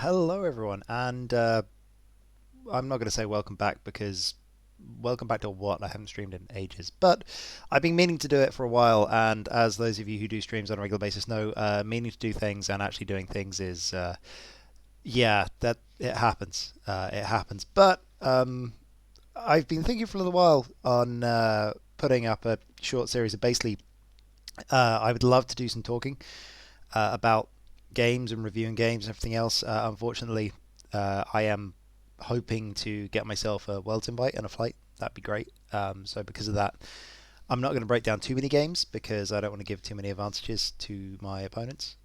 Hello, everyone, and I'm not going to say welcome back because welcome back to what? I haven't streamed in ages, but I've been meaning to do it for a while. And as those of you who do streams on a regular basis know, meaning to do things and actually doing things is, yeah, that it happens. It happens. But I've been thinking for a little while on putting up a short series of basically, I would love to do some talking about games and reviewing games and everything else. Unfortunately, I am hoping to get myself a Worlds invite and a flight. That'd be great. So because of that, I'm not going to break down too many games because I don't want to give too many advantages to my opponents.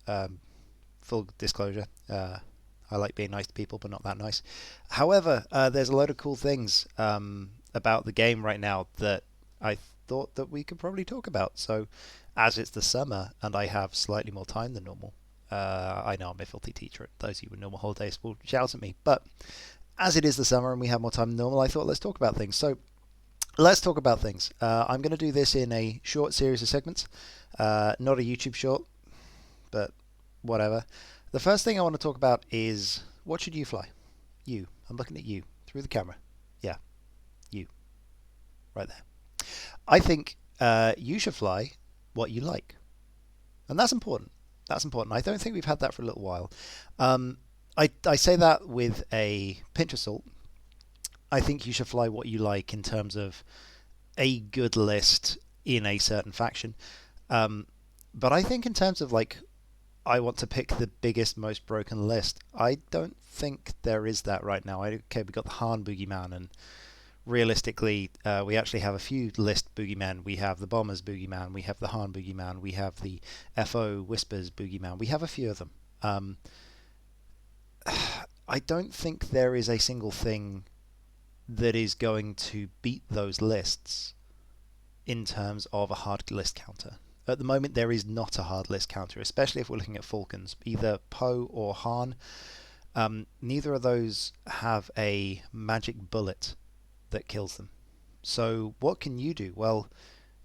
Full disclosure. I like being nice to people, but not that nice. However, there's a load of cool things about the game right now that I thought that we could probably talk about. So, as it's the summer and I have slightly more time than normal, I know I'm a filthy teacher. Those of you with normal holidays will shout at me. But as it is the summer and we have more time than normal, I thought let's talk about things. So, let's talk about things. I'm going to do this in a short series of segments, not a YouTube short, but whatever. The first thing I want to talk about is what should you fly? You. I'm looking at you through the camera. Yeah, you. Right there. I think you should fly what you like. And that's important. That's important. I don't think we've had that for a little while. Um, I say that with a pinch of salt. I think you should fly what you like in terms of a good list in a certain faction. Um, but I think in terms of like I want to pick the biggest, most broken list. I don't think there is that right now. Okay, we got the Han Boogeyman, and realistically, we actually have a few list Boogeymen. We have the Bombers Boogeyman, we have the Han Boogeyman, we have the FO Whispers Boogeyman. We have a few of them. Um, I don't think there is a single thing that is going to beat those lists in terms of a hard list counter. At the moment, there is not a hard list counter, especially if we're looking at Falcons, either Poe or Han. Neither of those have a magic bullet that kills them. So, what can you do? Well,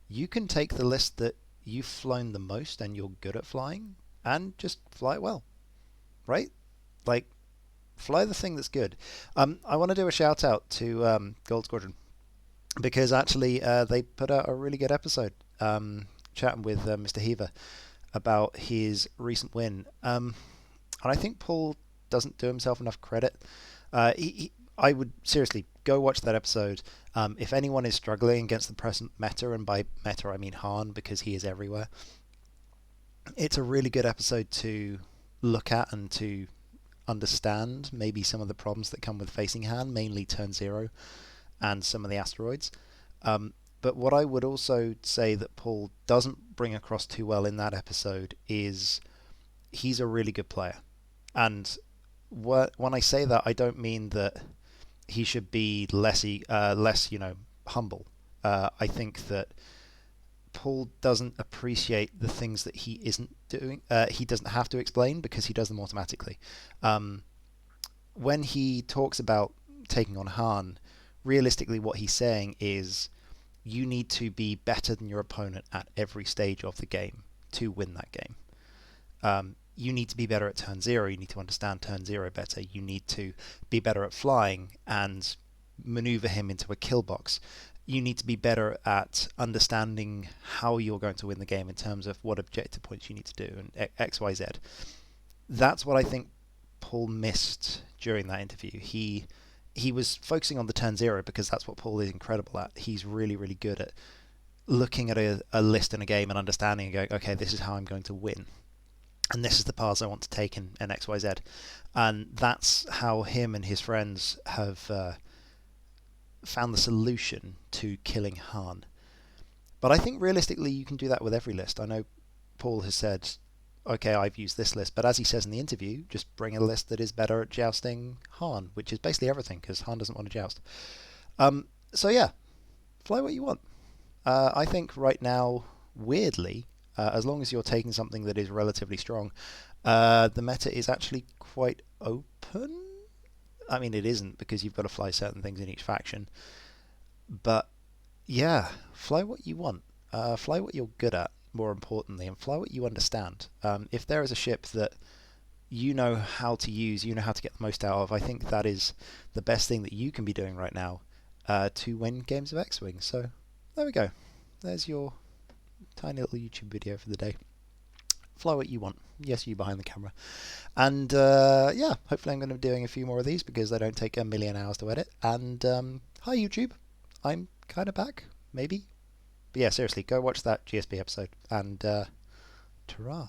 you can take the list that you've flown the most and you're good at flying and just fly it well, right? Like, fly the thing that's good. I want to do a shout out to Gold Squadron because actually they put out a really good episode chatting with Mr. Heaver about his recent win. And I think Paul doesn't do himself enough credit. I would seriously go watch that episode. If anyone is struggling against the present meta, and by meta I mean Han because he is everywhere, it's a really good episode to look at and to understand maybe some of the problems that come with facing Han, mainly turn zero and some of the asteroids. But what I would also say that Paul doesn't bring across too well in that episode is he's a really good player. And when I say that, I don't mean that he should be less, humble. I think that Paul doesn't appreciate the things that he isn't doing. He doesn't have to explain because he does them automatically. Um, when he talks about taking on Han, realistically, what he's saying is you need to be better than your opponent at every stage of the game to win that game. You need to be better at turn zero. You need to understand turn zero better. You need to be better at flying and maneuver him into a kill box. You need to be better at understanding how you're going to win the game in terms of what objective points you need to do and X, Y, Z. That's what I think Paul missed during that interview. He was focusing on the turn zero because that's what Paul is incredible at. He's really, really good at looking at a list in a game and understanding and going, okay, this is how I'm going to win. And this is the paths I want to take in XYZ. And that's how him and his friends have found the solution to killing Han. But I think realistically you can do that with every list. I know Paul has said, okay, I've used this list, but as he says in the interview, just bring a list that is better at jousting Han, which is basically everything, because Han doesn't want to joust. So yeah, fly what you want. I think right now, weirdly, as long as you're taking something that is relatively strong, the meta is actually quite open. I mean, it isn't because you've got to fly certain things in each faction. But yeah, fly what you want. Fly what you're good at, more importantly, and fly what you understand. If there is a ship that you know how to use, you know how to get the most out of. I think that is the best thing that you can be doing right now to win games of X-Wing. So there we go. There's your tiny little YouTube video for the day. Fly what you want. Yes, you behind the camera. And yeah, hopefully I'm going to be doing a few more of these because they don't take a million hours to edit. And hi YouTube, I'm kind of back, maybe. But yeah, seriously, go watch that GSP episode and ta-ra.